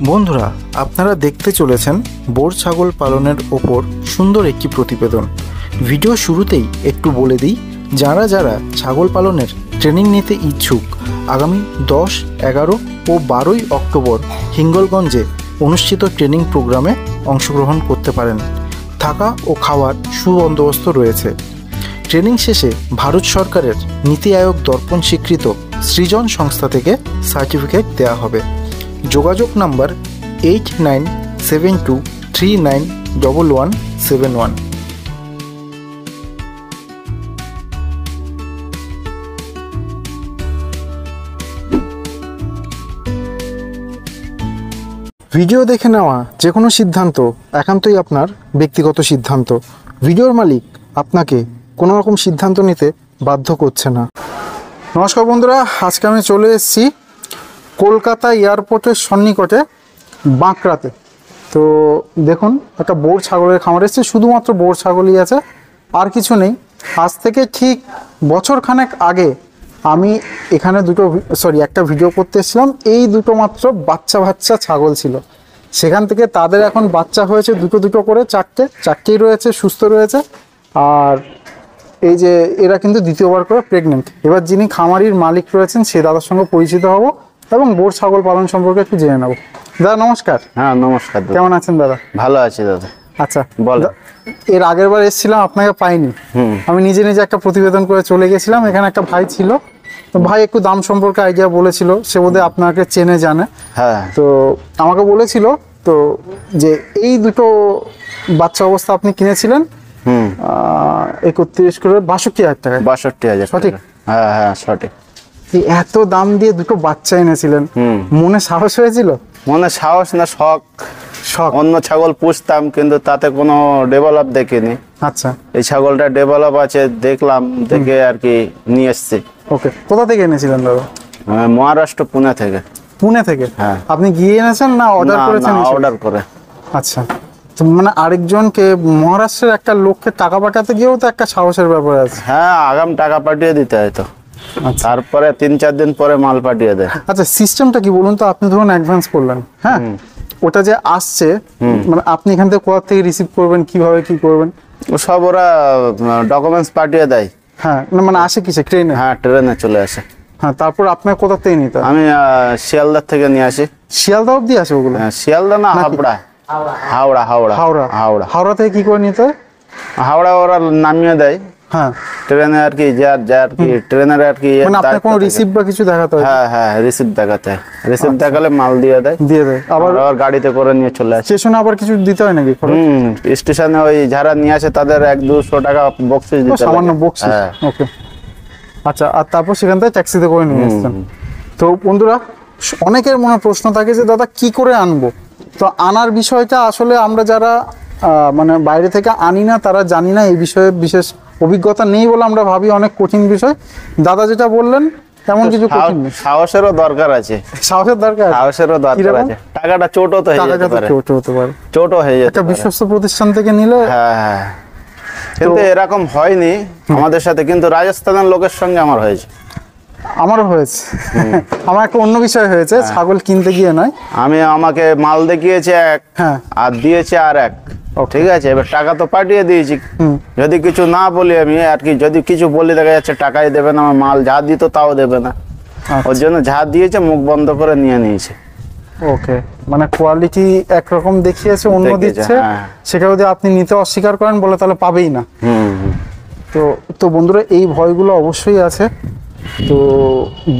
বন্ধুরা, আপনারা দেখতে চলেছেন বোর ছাগল পালনের ওপর সুন্দর একটি প্রতিবেদন। ভিডিও শুরুতেই একটু বলে দিই, যারা যারা ছাগল পালনের ট্রেনিং নিতে ইচ্ছুক, আগামী 10, 11 ও 12ই অক্টোবর হিঙ্গলগঞ্জে অনুষ্ঠিত ট্রেনিং প্রোগ্রামে অংশগ্রহণ করতে পারেন। থাকা ও খাওয়ার সুবন্দোবস্ত রয়েছে। ট্রেনিং শেষে ভারত সরকারের নীতি আয়োগ দর্পণ স্বীকৃত সৃজন সংস্থা থেকে সার্টিফিকেট দেওয়া হবে। যোগাযোগ নাম্বার 8972391171। ভিডিও দেখে নেওয়া যে কোনো সিদ্ধান্ত একান্তই আপনার ব্যক্তিগত সিদ্ধান্ত। ভিডিওর মালিক আপনাকে কোনো রকম সিদ্ধান্ত নিতে বাধ্য করছে না। নমস্কার বন্ধুরা, আজকে আমি চলে এসেছি কলকাতা এয়ারপোর্টের সন্নিকটে বাঁকড়াতে। তো দেখুন, একটা বোর ছাগলের খামার এসেছে, শুধুমাত্র বোর ছাগলই আছে, আর কিছু নেই। আজ থেকে ঠিক বছরখানেক আগে আমি এখানে একটা ভিডিও করতে এসেছিলাম। এই দুটো মাত্র বাচ্চা ছাগল ছিল, সেখান থেকে তাদের এখন বাচ্চা হয়েছে দুটো করে, চারটেই রয়েছে, সুস্থ রয়েছে। আর এই যে এরা কিন্তু দ্বিতীয়বার করে প্রেগনেন্ট। এবার যিনি খামারির মালিক রয়েছেন সে দাদার সঙ্গে পরিচিত হব এবং বোর ছাগল পালন সম্পর্কে একটু জেনে নেব। দাদা নমস্কার। হ্যাঁ নমস্কার। কেমন আছেন দাদা? ভালো আছি দাদা। আচ্ছা বল। এর আগের বার এসেছিলাম, আপনাকে পাইনি। আমি নিজে একটা প্রতিবেদন করে চলে গেছিলাম। এখানে একটা ভাই ছিল, তো ভাই একটু দাম সম্পর্কে আইডিয়া বলেছিল, সে বোধহয় আপনাকে চেনে জানে। হ্যাঁ, তো আমাকে বলেছিল তো যে এই দুটো বাচ্চা অবস্থা আপনি কিনেছিলেন 31 করে 62,000 টাকায়। 62,000 সঠিক? হ্যাঁ হ্যাঁ সঠিক। এত দাম দিয়ে দুটো বাচ্চা এনেছিলেন, মনে সাহস হয়েছিল? মনে সাহস না, শখ। অন্য ছাগল পুষতাম কিন্তু তাতে কোনো ডেভেলপ দেখিনি। আচ্ছা, এই ছাগলটা ডেভেলপ আছে দেখলাম, দেখে আর কি নিয়ে এসছি। ওকে, কোথা থেকে এনেছিলেন দাদা? মহারাষ্ট্র, পুনে থেকে। পুনে থেকে? হ্যাঁ। আপনি গিয়ে এনেছেন না অর্ডার করেছেন? অর্ডার করে। আচ্ছা, তো মানে আরেকজনকে, মহারাষ্ট্রের একটা লোককে টাকা পাঠাতে গিয়েও তো একটা সাহসের ব্যাপার আছে। হ্যাঁ, আগাম টাকা পাঠিয়ে দিতে হয় তো। তারপরে 3-4 দিন পরে মাল পাঠিয়ে দেয়। আচ্ছা, সিস্টেমটা কি বলুন তো? আপনি ধরুন অ্যাডভান্স করলেন, হ্যাঁ, ওটা যে আসছে মানে আপনি এখান থেকে কোথা থেকে রিসিভ করবেন, কিভাবে কি করবেন? সব ওরা ডকুমেন্টস পাঠিয়ে দেয়। হ্যাঁ, মানে আসে কিসে? ট্রেনে? হ্যাঁ, ট্রেনে চলে আসে। হ্যাঁ, তারপর আপনার কোথা থেকে নিতে হয়? আমি শিয়ালদা থেকে নিয়ে আসি। শিয়ালদা অবধি আসে ওগুলো? শিয়ালদা না, হাওড়া। হাওড়া থেকে কি করে নিতে হয়? হাওড়া ওরা নামিয়ে দেয়। হ্যাঁ, ট্রেনে আর কি, যার আর কি ট্রেনের আর কি, মানে আপনার কোনো রিসিপ্ট বা কিছু দেখাতে হয়? হ্যাঁ, রিসিপ্ট দেখাতে হয়। রিসিপ্ট দেখালে মাল দিয়ে দেয়। আবার গাড়িতে করে নিয়ে চলে আসে। স্টেশনে আবার কিছু দিতে হয় নাকি? স্টেশনে ওই যারা নিয়ে আসে তাদের 100-200 টাকা বক্সিস দিতে হয়, সামান্য বক্সিস। ওকে, আচ্ছা। আর তারপর সেখান থেকে ট্যাক্সিতে করে নিয়ে আসছেন। তো বন্ধুরা, অনেকের মনে প্রশ্ন থাকে যে দাদা কি করে আনবো? তো আনার বিষয়টা আসলে আমরা যারা মানে বাইরে থেকে আনি না, তারা জানি না, এই বিষয়ে বিশেষ অভিজ্ঞতা নেই বলে আমরা ভাবি অনেক কঠিন বিষয়। দাদা যেটা বললেন তেমন কিছু কঠিন নেই। সাহসেরও দরকার আছে। সাহসের দরকার আছে। টাকাটা ছোট তো হয়ে যেতে পারে। ছোট হয়ে যেতে পারে। একটা বিশ্বস্ত প্রতিষ্ঠান থেকে নিলে। হ্যাঁ, কিন্তু এরকম হয়নি আমাদের সাথে, কিন্তু রাজস্থানের লোকের সঙ্গে আমার হয়েছে। আমারও হয়েছে। আমার একটা অন্য বিষয় হয়েছে, ছাগল কিনতে গিয়ে নয়। আমাকে মাল দেখিয়েছে এক, আর দিয়েছে আর এক। ঠিক আছে, এবার টাকা তো পাঠিয়ে দিয়েছি। যদি কিছু না বলি আমি আর কি, যদি কিছু বলি দেখা যাচ্ছে টাকাই দেবে না, আমার মাল যা দিত তাও দেবে না। ওর জন্য যা দিয়েছে মুখ বন্ধ করে নিয়ে নিয়েছে। ওকে, মানে কোয়ালিটি একরকম দেখিয়েছে, অন্য দিচ্ছে। সেটা যদি আপনি নিতে অস্বীকার করেন বলে তাহলে পাবেই না। তো বন্ধুরা, এই ভয়গুলো অবশ্যই আছে। তো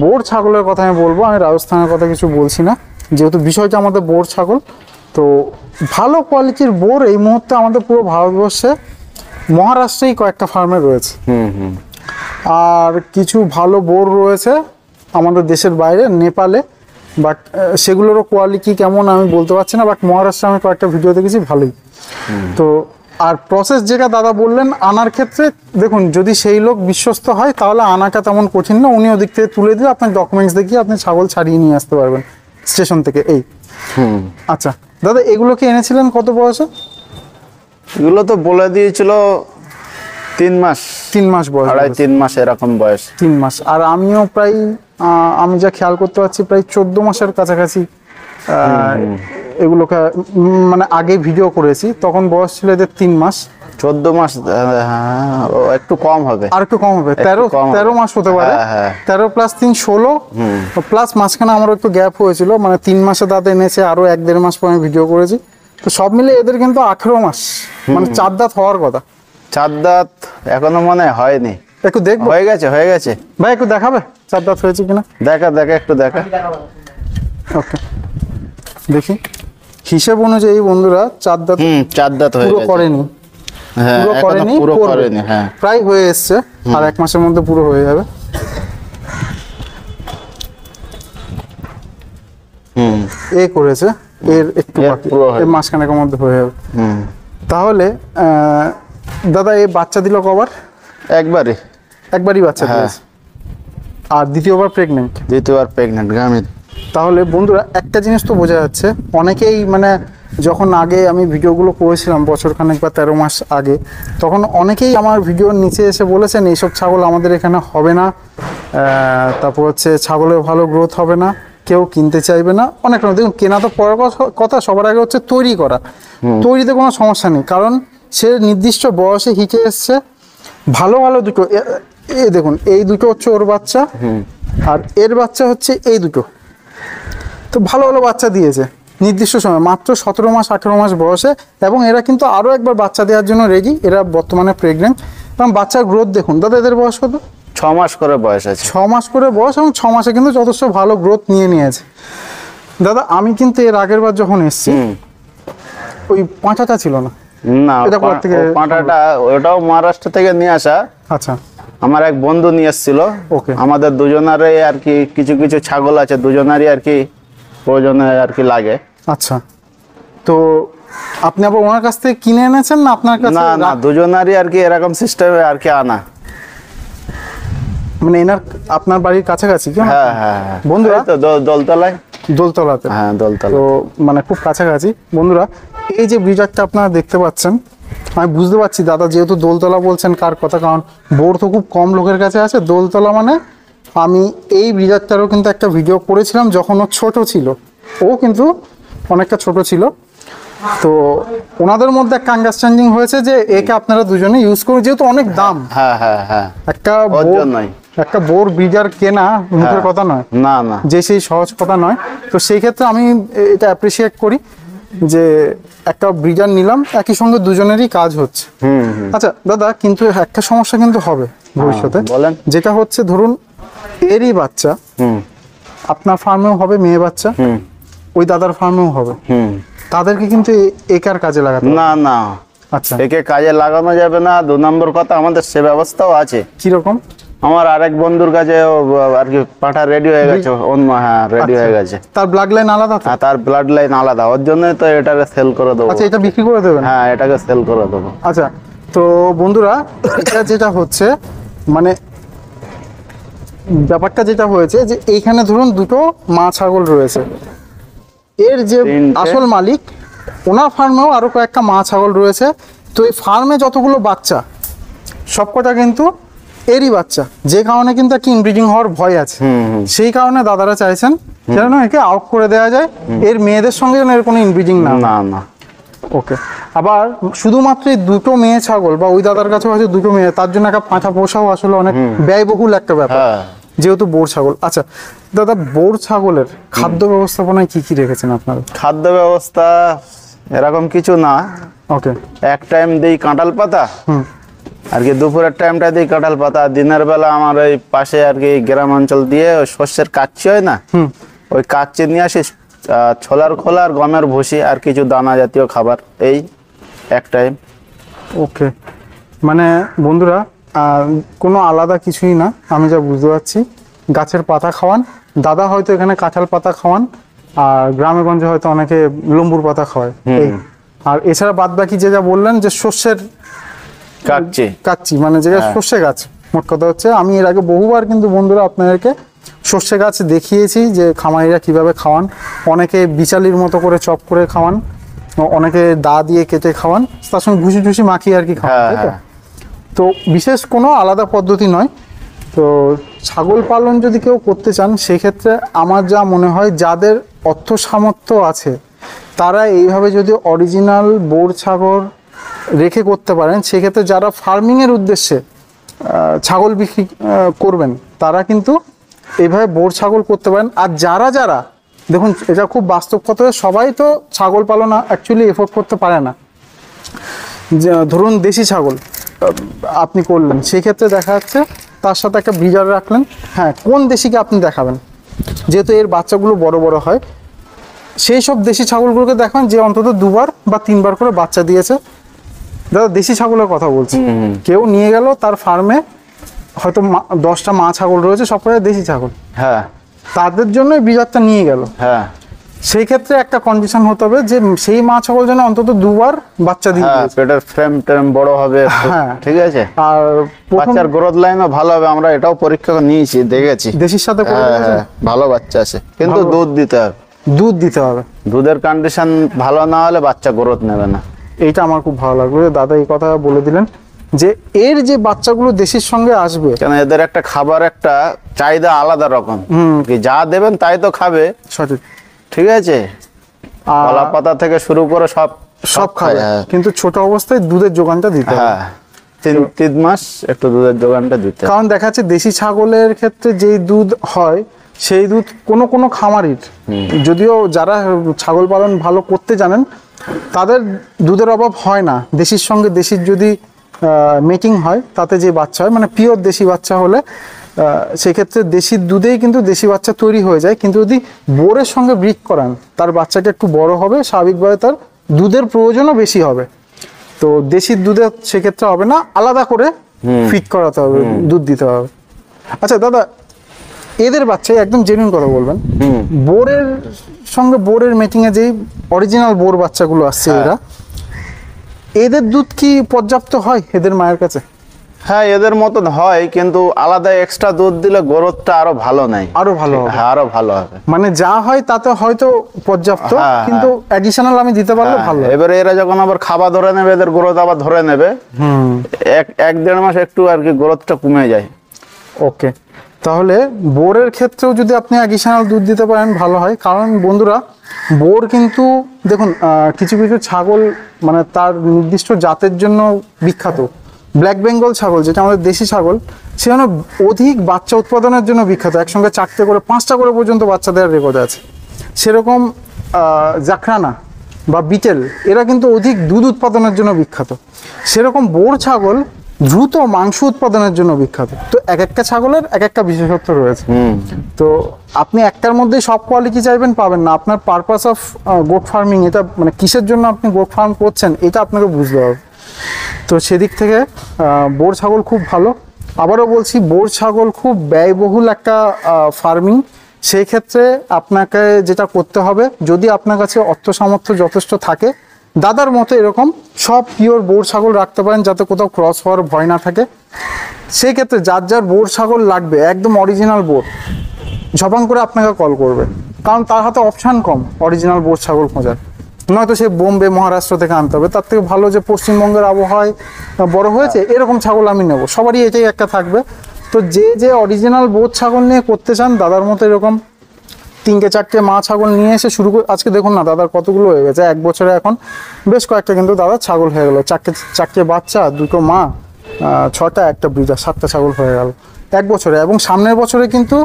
বোর ছাগলের কথা আমি বলবো, আমি রাজস্থানের কথা কিছু বলছি না, যেহেতু বিষয়টা আমাদের বোর ছাগল। তো ভালো কোয়ালিটির বোর এই মুহূর্তে আমাদের পুরো ভারতবর্ষে মহারাষ্ট্রেই কয়েকটা ফার্মে রয়েছে। আর কিছু ভালো বোর রয়েছে আমাদের দেশের বাইরে, নেপালে। বাট সেগুলোরও কোয়ালিটি কেমন আমি বলতে পারছি না। বাট মহারাষ্ট্রে আমি কয়েকটা ভিডিও দেখেছি, ভালোই। তো আর প্রসেস যেটা দাদা বললেন আনার ক্ষেত্রে, দেখুন যদি সেই লোক বিশ্বস্ত হয় তাহলে আনাটা তেমন কঠিন না। উনি ওদিক থেকে তুলে দিয়ে আপনার ডকুমেন্টস দেখিয়ে আপনি ছাগল ছাড়িয়ে নিয়ে আসতে পারবেন স্টেশন থেকে। এই আচ্ছা দাদা, এগুলো কি এনেছিলেন কত বয়সে? এগুলো তো বলে দিয়েছিল 3 মাস। 3 মাস বয়স? 2.5-3 মাস এরকম বয়স। 3 মাস। আর আমিও প্রায়, আমি যা খেয়াল করতে পারছি, প্রায় 14 মাসের কাছাকাছি এগুলোকে মানে আগে ভিডিও করেছি, তখন বয়স ছিল এদের 3 মাস 14 মাস, একটু কম হবে, আর একটু কম হবে, 13 মাস হতে পারে। 13 + 3 16 প্লাস মাঝখানে আমার একটু গ্যাপ হয়েছিল, মানে 3 মাসে দাঁত এনেছে, আরো 1-1.5 মাস পরে ভিডিও করেছি। তো সব মিলে এদের কিন্তু 18 মাস, মানে 4 দাঁত হওয়ার কথা। 4 দাঁত এখনো মনে হয়নি, একটু দেখবো? হয়ে গেছে ভাই, একটু দেখাবে 4 দাঁত হয়েছে কিনা? দেখা একটু দেখা। ওকে, দেখি হিসেব অনুযায়ী বন্ধুরা 4 দাঁত 4 দাঁত হয়ে গেছে, করেনি, পুরো করেনি, হ্যাঁ প্রায় হয়ে এসছে, আর 1 মাসের মধ্যে পুরো হয়ে যাবে। এ করেছে, এর একটু বাকি, এর মাসখানেকের মধ্যে হয়ে যাবে। তাহলে দাদা এই বাচ্চা দিল কবার? একবারই বাচ্চা দিয়েছে, আর দ্বিতীয়বার প্রেগন্যান্ট গ্রামীণ। তাহলে বন্ধুরা একটা জিনিস তো বোঝা যাচ্ছে, অনেকেই মানে যখন আগে আমি ভিডিওগুলো করেছিলাম বছরখানেক বা 13 মাস আগে, তখন অনেকেই আমার ভিডিওর নিচে এসে বলেছেন এইসব ছাগল আমাদের এখানে হবে না, তারপর হচ্ছে ছাগলের ভালো গ্রোথ হবে না, কেউ কিনতে চাইবে না। অনেক রকম, দেখুন কেনা তো পরের কথা, সবার আগে হচ্ছে তৈরি করা। তৈরিতে কোনো সমস্যা নেই, কারণ সে নির্দিষ্ট বয়সে হিটে এসছে। ভালো দুটো, এই দেখুন এই দুটো হচ্ছে ওর বাচ্চা, আর এর বাচ্চা হচ্ছে এই দুটো। তো ভালো বাচ্চা দিয়েছে নির্দিষ্ট সময়, মাত্র 17 মাস 18 মাস বয়সে, এবং এরা কিন্তু আরও একবার বাচ্চা দেওয়ার জন্য রেডি। এরা বর্তমানে প্রেগনেন্ট, এবং বাচ্চার গ্রোথ দেখুন দাদা, এদের বয়স কত? 6 মাস করে বয়স আছে, 6 মাস করে বয়স, এবং 6 মাসে কিন্তু যথেষ্ট ভালো গ্রোথ নিয়েছে। দাদা আমি কিন্তু এর আগের বার যখন এসেছি ওই পাঁঠাটা ছিল না, পাঁঠাটা ওটাও মহারাষ্ট্র থেকে নিয়ে আসা। আচ্ছা, আমার এক বন্ধু নিয়ে এসেছিল। আমাদের দুজনারই আর কি কিছু ছাগল আছে, দুজনারই আর কি প্রয়োজনে আর কি লাগে। আচ্ছা, তো আপনি আবার ওনার কাছ থেকে কিনে এনেছেন না আপনার কাছে? না, দুজনারই আর কি এরকম সিস্টেমে আর কি আনা, মানে এনার আপনার বাড়ির কাছাকাছি? হ্যাঁ বন্ধুরা, তো দোলতলাতে, হ্যাঁ দোলতলা, তো মানে খুব কাছাকাছি। বন্ধুরা এই যে ব্রিডারটা আপনারা দেখতে পাচ্ছেন, আমি বুঝতে পারছি দাদা যেহেতু দোলতলা বলছেন কার কথা, কারণ বোর তো খুব কম লোকের কাছে আছে। দোলতলা মানে আমি এই ব্রিডারটারও কিন্তু একটা ভিডিও করেছিলাম যখন ও ছোট ছিল, ও কিন্তু অনেকটা ছোট ছিল। তো ওনাদের মধ্যে একটা আন্ডারস্ট্যান্ডিং হয়েছে যে একে আপনারা দুজনে ইউজ করুন, যেহেতু অনেক দাম। হ্যাঁ একটা বোর ব্রিডার কেনা মুখের কথা নয়, না যে সেই সহজ কথা নয়। তো সেই ক্ষেত্রে আমি এটা অ্যাপ্রিসিয়েট করি যে একটা ব্রিডার নিলাম, একই সঙ্গে দুজনেরই কাজ হচ্ছে। আচ্ছা দাদা, কিন্তু একটা সমস্যা কিন্তু হবে ভবিষ্যতে, যেটা হচ্ছে ধরুন এরই বাচ্চা আপনার ফার্মেও হবে, মেয়ে বাচ্চা ওই দাদার ফার্মেও হবে, তাদেরকে কিন্তু একার কাজে লাগাতে না। আচ্ছা, একে কাজে লাগানো যাবে না। 2 নম্বর কথা, আমাদের সে ব্যবস্থাও আছে। কিরকম? আমার আরেক বন্ধুর কাছে আর কি পাঠা রেডি হয়ে গেছে, রেডি হয়ে গেছে। তার ব্লাড লাইন আলাদা? তার ব্লাড লাইন আলাদা, ওর জন্য তো এটাকে সেল করে দেবো। আচ্ছা, এটা বিক্রি করে দেবেন? হ্যাঁ, এটাকে সেল করে দেবো। আচ্ছা, তো বন্ধুরা এটা যেটা হচ্ছে, মানে ব্যাপারটা যেটা হয়েছে যে এইখানে ধরুন দুটো মা ছাগল রয়েছে, এর যে আসল মালিক ওনার ফার্মেও আরো কয়েকটা মা ছাগল রয়েছে। তো এই ফার্মে যতগুলো বাচ্চা সবকটা কিন্তু এরই বাচ্চা, যে কারণে কিন্তু একটা ইনব্রিডিং হওয়ার ভয় আছে। সেই কারণে দাদারা চাইছেন যেন একে আউট করে দেওয়া যায়, এর মেয়েদের সঙ্গে যেন এর কোনো ইনব্রিডিং না। ওকে, আবার শুধুমাত্র এই দুটো মেয়ে ছাগল বা ওই দাদার কাছে হয়তো দুটো মেয়ে, তার জন্য একটা পাঁঠা পোষাও আসলে অনেক ব্যয়বহুল একটা ব্যাপার, যেহেতু বোর ছাগল। আচ্ছা দাদা, বোর ছাগলের খাদ্য ব্যবস্থাপনায় কি রেখেছেন আপনারা? খাদ্য ব্যবস্থা এরকম কিছু না। ওকে, এক টাইম দিই কাঁঠাল পাতা, আর কি দুপুরের টাইমটা দিই কাঁঠাল পাতা। দিনের বেলা আমার ওই পাশে আর কি গ্রাম অঞ্চল দিয়ে শস্যের কাচ্চি হয় না, ওই কাচ্চি নিয়ে আসি, ছোলার খোলা আর গমের ভুসি আর কিছু দানা জাতীয় খাবার, এই এক টাইম। ওকে, মানে বন্ধুরা কোনো আলাদা কিছুই না, আমি যা বুঝতে পারছি। গাছের পাতা খাওয়ান, দাদা হয়তো এখানে কাঁঠাল পাতা খাওয়ান, আর গ্রামে গঞ্জে হয়তো অনেকে লম্বুর পাতা খাওয়ায়। আর এছাড়া বাদ বাকি যে যা বললেন যে শস্যের কাচ্চি, মানে যেটা সর্ষে গাছ, মোট কথা হচ্ছে আমি এর আগে বহুবার কিন্তু বন্ধুরা আপনাদেরকে সর্ষে গাছ দেখিয়েছি যে খামারিরা কিভাবে খাওয়ান। অনেকে বিচালির মতো করে চপ করে খাওয়ান, অনেকে দা দিয়ে কেটে খাওয়ান, তার সঙ্গে ভুসি টুসি মাখিয়ে আর কি খাওয়ান। তো বিশেষ কোনো আলাদা পদ্ধতি নয়। তো ছাগল পালন যদি কেউ করতে চান সেক্ষেত্রে আমার যা মনে হয় যাদের অর্থ সামর্থ্য আছে তারা এইভাবে যদি অরিজিনাল বোর ছাগল রেখে করতে পারেন, সেক্ষেত্রে যারা ফার্মিংয়ের উদ্দেশ্যে ছাগল বিক্রি করবেন তারা কিন্তু এইভাবে বোর ছাগল করতে পারেন। আর যারা যারা দেখুন, এটা খুব বাস্তব কথা, সবাই তো ছাগল পালন অ্যাকচুয়ালি এফোর্ড করতে পারে না। ধরুন দেশি ছাগল আপনি করলেন, সেক্ষেত্রে দেখা যাচ্ছে তার সাথে একটা ব্রিডার রাখলেন। হ্যাঁ, কোন দেশিকে আপনি দেখাবেন, যেহেতু এর বাচ্চাগুলো বড় বড় হয়, সেই সব দেশি ছাগলগুলোকে দেখাবেন যে অন্তত 2বার বা 3বার করে বাচ্চা দিয়েছে। দাদা দেশি ছাগলের কথা বলছি, কেউ নিয়ে গেল তার ফার্মে হয়তো 10টা মা ছাগল রয়েছে, সব করে দেশি ছাগল, হ্যাঁ, তাদের জন্যই ব্রিডারটা নিয়ে গেল। হ্যাঁ, সেই ক্ষেত্রে একটা কন্ডিশন হতে হবে যে সেই মা ছাগল যেন অন্তত 2বার বাচ্চা দিয়ে দিয়েছে। পেটের ফ্রেম টেম বড় হবে, হ্যাঁ ঠিক আছে, আর বাচ্চার গ্রোথ লাইনও ভালো হবে। আমরা এটাও পরীক্ষা নিয়েছি, দেখেছি দেশির সাথে করে ভালো বাচ্চা আছে, কিন্তু দুধ দিতে হবে, দুধ দিতে হবে। দুধের কন্ডিশন ভালো না হলে বাচ্চা গ্রোথ নেবে না। এইটা আমার খুব ভালো লাগলো দাদা এই কথা বলে দিলেন যে এর যে বাচ্চাগুলো দেশির সঙ্গে আসবে, কেন এদের একটা খাবার একটা চাহিদা আলাদা রকম, কি যা দেবেন তাই তো খাবে, সঠিক, ঠিক আছে, কলা পাতা থেকে শুরু করে সব খায়, কিন্তু ছোট অবস্থায় দুধের যোগানটা দিতে হবে। হ্যাঁ, 3 মাস একটু দুধের যোগানটা দিতে হবে। কারণ দেখা যাচ্ছে দেশি ছাগলের ক্ষেত্রে যেই দুধ হয় সেই দুধ কোনো খামারির, যদিও যারা ছাগল পালন ভালো করতে জানেন তাদের দুধের অভাব হয় না। দেশির সঙ্গে দেশির যদি মেটিং হয় তাতে যে বাচ্চা হয়, মানে পিওর দেশি বাচ্চা হলে সেক্ষেত্রে দেশির দুধেই কিন্তু দেশি বাচ্চা তৈরি হয়ে যায়। কিন্তু যদি বোরের সঙ্গে ব্রিড করান তার বাচ্চাটা একটু বড় হবে, স্বাভাবিকভাবে তার দুধের প্রয়োজনও বেশি হবে। তো দেশির দুধে সেক্ষেত্রে হবে না, আলাদা করে ফিট করাতে হবে, দুধ দিতে হবে। আচ্ছা দাদা, এদের বাচ্চাই একদম জেনুইন কথা বলবেন, বোরের সঙ্গে বোরের মিটিংয়ে যেই অরিজিনাল বোর বাচ্চাগুলো আসছে এদের দুধ কি পর্যাপ্ত হয় এদের মায়ের কাছে? হ্যাঁ, এদের মতন হয়, কিন্তু আলাদা এক্সট্রা দুধ দিলে গ্রোথটা আরো ভালো নাই, আরো ভালো হবে। হ্যাঁ, আরো ভালো হবে। মানে যা হয় তাতে হয়তো পর্যাপ্ত, কিন্তু অ্যাডিশনাল আমি দিতে পারলে ভালো। এবারে এরা যখন আবার খাবার ধরে নেবে, এদের গ্রোথ আবার ধরে নেবে, 1-1.5 মাস একটু আর কি গ্রোথটা কমে যায়। ওকে, তাহলে বোরের ক্ষেত্রেও যদি আপনি অ্যাডিশনাল দুধ দিতে পারেন ভালো হয়। কারণ বন্ধুরা, বোর কিন্তু দেখুন কিছু কিছু ছাগল মানে তার নির্দিষ্ট জাতের জন্য বিখ্যাত। ব্ল্যাক বেঙ্গল ছাগল যেটা আমাদের দেশি ছাগল, সেখানে অধিক বাচ্চা উৎপাদনের জন্য বিখ্যাত, একসঙ্গে 4টে করে 5টা করে পর্যন্ত বাচ্চা দেওয়ার রেকর্ড আছে। সেরকম জাকরানা বা বিটেল এরা কিন্তু অধিক দুধ উৎপাদনের জন্য বিখ্যাত। সেরকম বোর ছাগল দ্রুত মাংস উৎপাদনের জন্য বিখ্যাত। তো এক একটা ছাগলের এক একটা বিশেষত্ব রয়েছে। তো আপনি একটার মধ্যে সব কোয়ালিটি চাইবেন পাবেন না। আপনার পারপাস অফ গোট ফার্মিং, এটা মানে কিসের জন্য আপনি গোট ফার্ম করছেন এটা আপনাকে বুঝতে হবে। তো সেদিক থেকে বোর ছাগল খুব ভালো। আবারও বলছি, বোর ছাগল খুব ব্যয়বহুল একটা ফার্মিং। সেই ক্ষেত্রে আপনাকে যেটা করতে হবে, যদি আপনার কাছে অর্থ সামর্থ্য যথেষ্ট থাকে, দাদার মতো এরকম সব পিওর বোর ছাগল রাখতে পারেন, যাতে কোথাও ক্রস হওয়ার ভয় না থাকে। সেই ক্ষেত্রে যার যার বোর ছাগল লাগবে, একদম অরিজিনাল বোর, ঝপাং করে আপনাকে কল করবে। কারণ তার হাতে অপশান কম অরিজিনাল বোর ছাগল খোঁজার। নয়তো সে বোম্বে মহারাষ্ট্র থেকে আনতে হবে, তার থেকে ভালো যে পশ্চিমবঙ্গের আবহাওয়ায় বড় হয়েছে এরকম ছাগল আমি নেব, সবারই এটাই একটা থাকবে। তো যে অরিজিনাল বোর ছাগল নিয়ে করতে চান, দাদার মতো এরকম 3-4টে মা ছাগল নিয়ে এসে শুরু করে, আজকে দেখুন না দাদার কতগুলো হয়ে গেছে, 1 বছরে এখন বেশ কয়েকটা কিন্তু দাদার ছাগল হয়ে গেল। 4টে বাচ্চা, 2টো মা, 6টা, একটা ব্রিডার, 7টা ছাগল হয়ে গেল 1 বছরে। এবং সামনের বছরে কিন্তু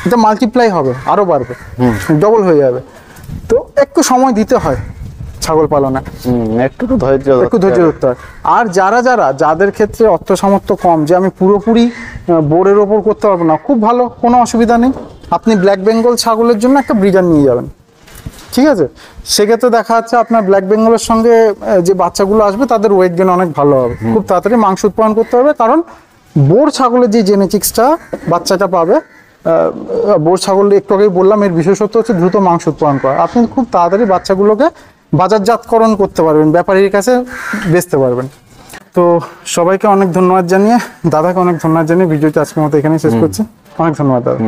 এটা মাল্টিপ্লাই হবে, আরো বাড়বে, ডবল হয়ে যাবে। তো একটু সময় দিতে হয় ছাগল পালনে, একটু ধৈর্য ধরতে হয়। আর যাদের ক্ষেত্রে অর্থ সামর্থ্য কম, যে আমি পুরোপুরি বোরের ওপর করতে পারবো না, খুব ভালো, কোনো অসুবিধা নেই, আপনি ব্ল্যাক বেঙ্গল ছাগলের জন্য একটা ব্রিডার নিয়ে যাবেন, ঠিক আছে? সেক্ষেত্রে দেখা যাচ্ছে আপনার ব্ল্যাক বেঙ্গলের সঙ্গে যে বাচ্চাগুলো আসবে তাদের ওয়েট গেন অনেক ভালো হবে, খুব তাড়াতাড়ি মাংস উৎপাদন করতে হবে। কারণ বোর ছাগলের যে জেনেটিক্সটা বাচ্চাটা পাবে, বোর ছাগল একটু আগেই বললাম, এর বিশেষত্ব হচ্ছে দ্রুত মাংস উৎপাদন করা। আপনি খুব তাড়াতাড়ি বাচ্চাগুলোকে বাজারজাতকরণ করতে পারবেন, ব্যাপারীর কাছে বেচতে পারবেন। তো সবাইকে অনেক ধন্যবাদ জানিয়ে, দাদাকে অনেক ধন্যবাদ জানিয়ে ভিডিওটি আজকের মতো এখানেই শেষ করছি। অনেক ধন্যবাদ দাদা।